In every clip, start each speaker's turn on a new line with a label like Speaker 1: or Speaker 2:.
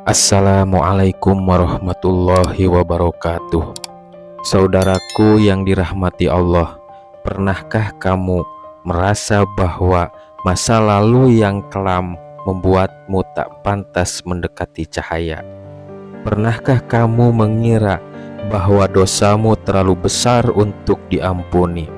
Speaker 1: Assalamualaikum warahmatullahi wabarakatuh. Saudaraku yang dirahmati Allah, pernahkah kamu merasa bahwa masa lalu yang kelam membuatmu tak pantas mendekati cahaya? Pernahkah kamu mengira bahwa dosamu terlalu besar untuk diampuni?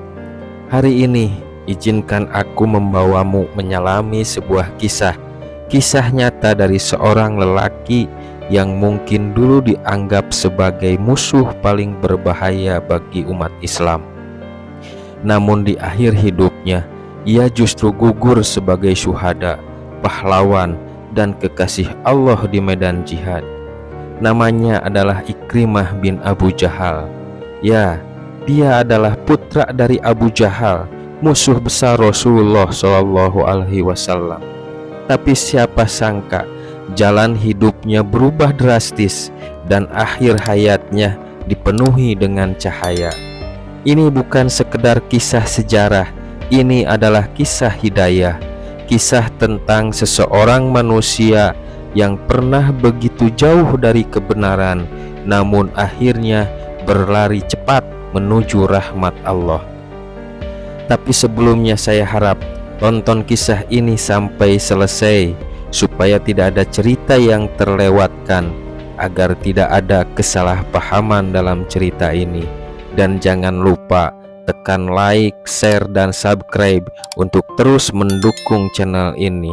Speaker 1: Hari ini izinkan aku membawamu menyelami sebuah kisah nyata dari seorang lelaki yang mungkin dulu dianggap sebagai musuh paling berbahaya bagi umat Islam. Namun di akhir hidupnya, ia justru gugur sebagai syuhada, pahlawan, dan kekasih Allah di medan jihad. Namanya adalah Ikrimah bin Abu Jahal. Ya, dia adalah putra dari Abu Jahal, musuh besar Rasulullah SAW. Tapi siapa sangka jalan hidupnya berubah drastis dan akhir hayatnya dipenuhi dengan cahaya. Ini bukan sekedar kisah sejarah, ini adalah kisah hidayah, kisah tentang seseorang manusia yang pernah begitu jauh dari kebenaran, namun akhirnya berlari cepat menuju rahmat Allah. Tapi sebelumnya saya harap tonton kisah ini sampai selesai supaya tidak ada cerita yang terlewatkan, agar tidak ada kesalahpahaman dalam cerita ini. Dan jangan lupa tekan like, share, dan subscribe untuk terus mendukung channel ini.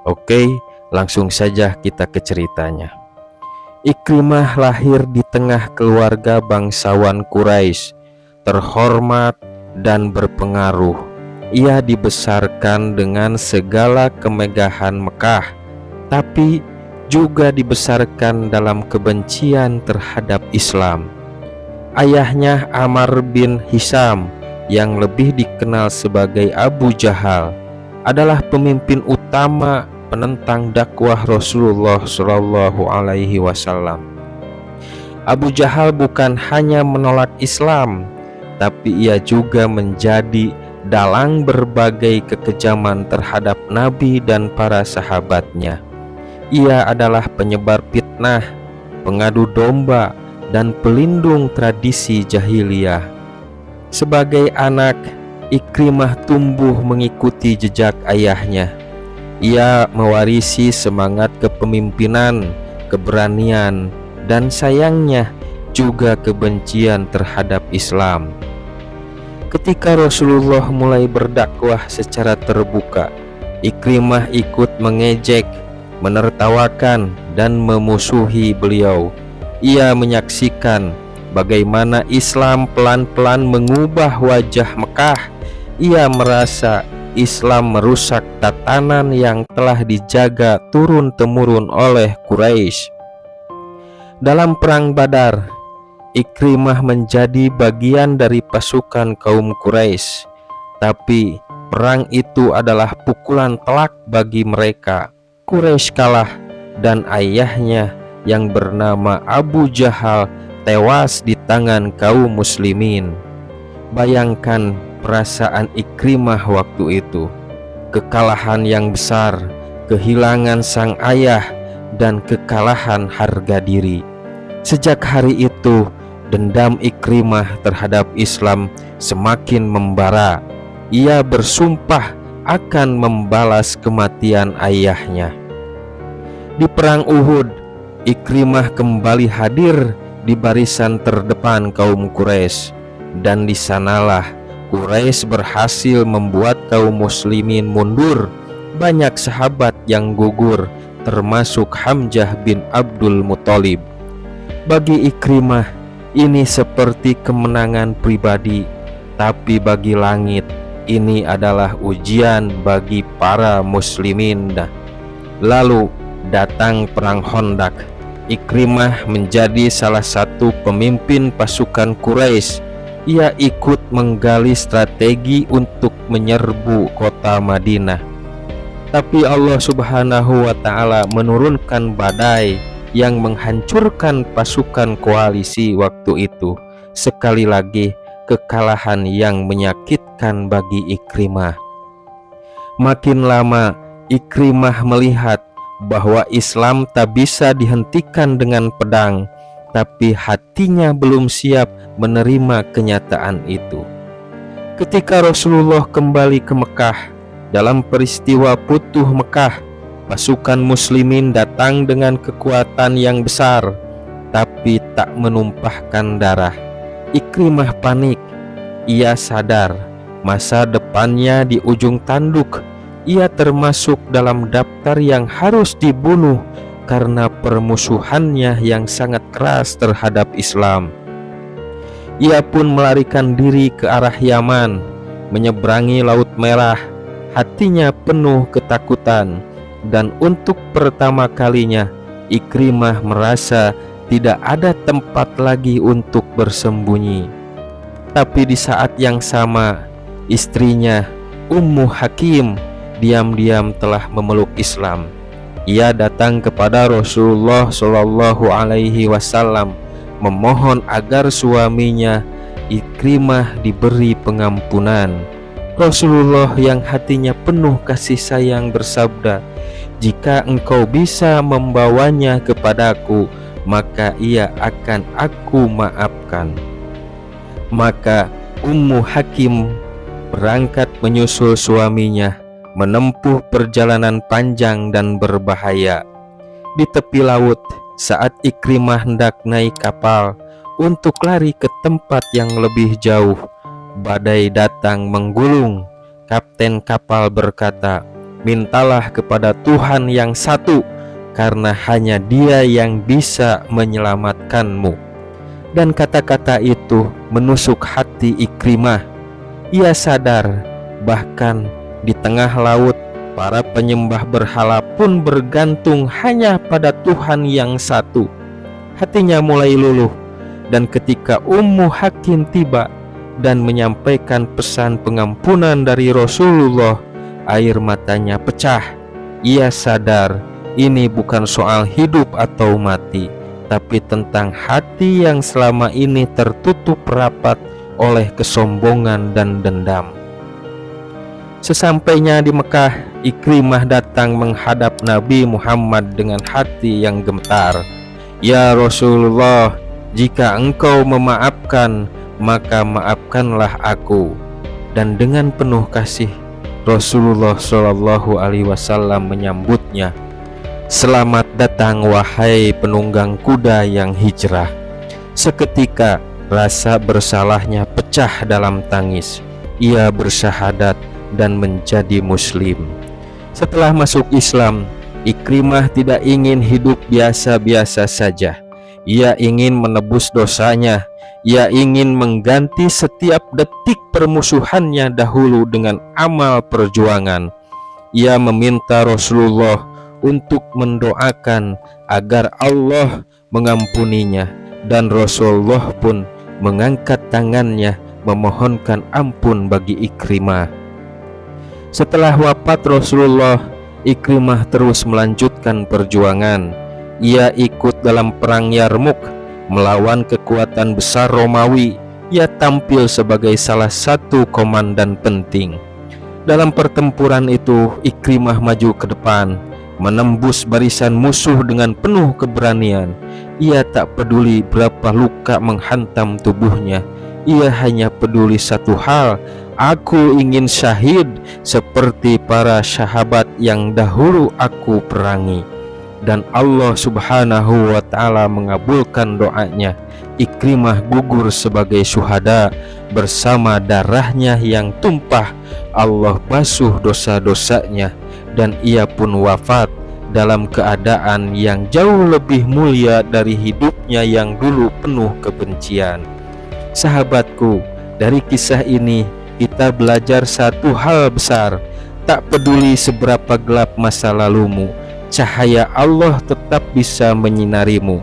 Speaker 1: Oke, langsung saja kita ke ceritanya. Ikrimah lahir di tengah keluarga bangsawan Quraisy, terhormat dan berpengaruh. Ia dibesarkan dengan segala kemegahan Mekah, tapi juga dibesarkan dalam kebencian terhadap Islam. Ayahnya Ammar bin Hisham, yang lebih dikenal sebagai Abu Jahal, adalah pemimpin utama penentang dakwah Rasulullah SAW. Abu Jahal bukan hanya menolak Islam, tapi ia juga menjadi dalang berbagai kekejaman terhadap Nabi dan para sahabatnya. Ia adalah penyebar fitnah, pengadu domba, dan pelindung tradisi jahiliyah. Sebagai anak, Ikrimah tumbuh mengikuti jejak ayahnya. Ia mewarisi semangat kepemimpinan, keberanian, dan sayangnya juga kebencian terhadap Islam. Ketika Rasulullah mulai berdakwah secara terbuka, Ikrimah ikut mengejek, menertawakan, dan memusuhi beliau. Ia menyaksikan bagaimana Islam pelan-pelan mengubah wajah Mekah. Ia merasa Islam merusak tatanan yang telah dijaga turun-temurun oleh Quraisy. Dalam perang Badar, Ikrimah menjadi bagian dari pasukan kaum Quraisy, tapi perang itu adalah pukulan telak bagi mereka. Quraisy kalah dan ayahnya yang bernama Abu Jahal tewas di tangan kaum muslimin. Bayangkan perasaan Ikrimah waktu itu. Kekalahan yang besar, kehilangan sang ayah, dan kekalahan harga diri. Sejak hari itu, dendam Ikrimah terhadap Islam semakin membara. Ia bersumpah akan membalas kematian ayahnya. Di perang Uhud, Ikrimah kembali hadir di barisan terdepan kaum Quraisy, dan di sanalah Quraisy berhasil membuat kaum muslimin mundur. Banyak sahabat yang gugur, termasuk Hamzah bin Abdul Muthalib. Bagi Ikrimah, ini seperti kemenangan pribadi, tapi bagi langit, ini adalah ujian bagi para muslimin. Lalu datang perang Khandaq. Ikrimah menjadi salah satu pemimpin pasukan Quraisy. Ia ikut menggali strategi untuk menyerbu kota Madinah. Tapi Allah Subhanahu wa Ta'ala menurunkan badai yang menghancurkan pasukan koalisi waktu itu. Sekali lagi kekalahan yang menyakitkan bagi Ikrimah. Makin lama Ikrimah melihat bahwa Islam tak bisa dihentikan dengan pedang, tapi hatinya belum siap menerima kenyataan itu. Ketika Rasulullah kembali ke Mekah dalam peristiwa Futuh Mekah, pasukan muslimin datang dengan kekuatan yang besar, tapi tak menumpahkan darah. Ikrimah panik. Ia sadar masa depannya di ujung tanduk. Ia termasuk dalam daftar yang harus dibunuh karena permusuhannya yang sangat keras terhadap Islam. Ia pun melarikan diri ke arah Yaman, menyeberangi Laut Merah. Hatinya penuh ketakutan, dan untuk pertama kalinya Ikrimah merasa tidak ada tempat lagi untuk bersembunyi. Tapi di saat yang sama, istrinya Ummu Hakim diam-diam telah memeluk Islam. Ia datang kepada Rasulullah Shallallahu Alaihi Wasallam memohon agar suaminya Ikrimah diberi pengampunan. Rasulullah yang hatinya penuh kasih sayang bersabda, "Jika engkau bisa membawanya kepadaku, maka ia akan aku maafkan." Maka Ummu Hakim berangkat menyusul suaminya, menempuh perjalanan panjang dan berbahaya. Di tepi laut, saat Ikrimah hendak naik kapal untuk lari ke tempat yang lebih jauh, badai datang menggulung. Kapten kapal berkata, "Mintalah kepada Tuhan yang satu, karena hanya Dia yang bisa menyelamatkanmu." Dan kata-kata itu menusuk hati Ikrimah. Ia sadar bahkan di tengah laut para penyembah berhala pun bergantung hanya pada Tuhan yang satu. Hatinya mulai luluh, dan ketika Ummu Hakim tiba dan menyampaikan pesan pengampunan dari Rasulullah, air matanya pecah. Ia sadar ini bukan soal hidup atau mati, tapi tentang hati yang selama ini tertutup rapat oleh kesombongan dan dendam. Sesampainya di Mekah, Ikrimah datang menghadap Nabi Muhammad dengan hati yang gemetar. "Ya Rasulullah, jika engkau memaafkan, maka maafkanlah aku." Dan dengan penuh kasih, Rasulullah Shallallahu Alaihi Wasallam menyambutnya. "Selamat datang wahai penunggang kuda yang hijrah." Seketika rasa bersalahnya pecah dalam tangis. Ia bersyahadat dan menjadi muslim. Setelah masuk Islam, Ikrimah tidak ingin hidup biasa-biasa saja. Ia ingin menebus dosanya. Ia ingin mengganti setiap detik permusuhannya dahulu dengan amal perjuangan. Ia meminta Rasulullah untuk mendoakan agar Allah mengampuninya, dan Rasulullah pun mengangkat tangannya memohonkan ampun bagi Ikrimah. Setelah wafat Rasulullah, Ikrimah terus melanjutkan perjuangan. Ia ikut dalam perang Yarmuk melawan kekuatan besar Romawi. Ia tampil sebagai salah satu komandan penting. Dalam pertempuran itu, Ikrimah maju ke depan, menembus barisan musuh dengan penuh keberanian. Ia tak peduli berapa luka menghantam tubuhnya. Ia hanya peduli satu hal, "Aku ingin syahid seperti para sahabat yang dahulu aku perangi." Dan Allah Subhanahu wa Ta'ala mengabulkan doanya. Ikrimah gugur sebagai syuhada bersama darahnya yang tumpah. Allah basuh dosa-dosanya, dan ia pun wafat dalam keadaan yang jauh lebih mulia dari hidupnya yang dulu penuh kebencian. Sahabatku, dari kisah ini kita belajar satu hal besar. Tak peduli seberapa gelap masa lalumu, cahaya Allah tetap bisa menyinarimu.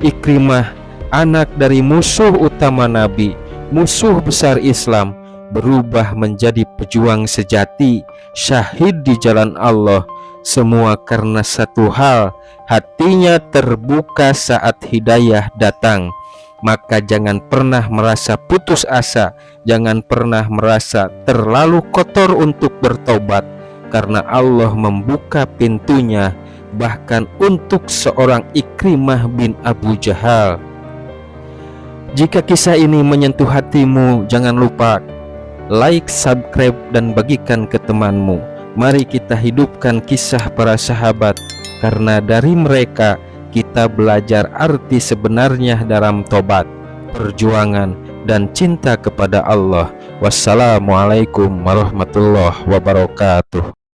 Speaker 1: Ikrimah, anak dari musuh utama Nabi, musuh besar Islam, berubah menjadi pejuang sejati, syahid di jalan Allah. Semua karena satu hal, hatinya terbuka saat hidayah datang. Maka jangan pernah merasa putus asa, jangan pernah merasa terlalu kotor untuk bertobat, karena Allah membuka pintunya bahkan untuk seorang Ikrimah bin Abu Jahal. Jika kisah ini menyentuh hatimu, jangan lupa like, subscribe, dan bagikan ke temanmu. Mari kita hidupkan kisah para sahabat, karena dari mereka kita belajar arti sebenarnya dalam tobat, perjuangan, dan cinta kepada Allah. Wassalamualaikum warahmatullahi wabarakatuh.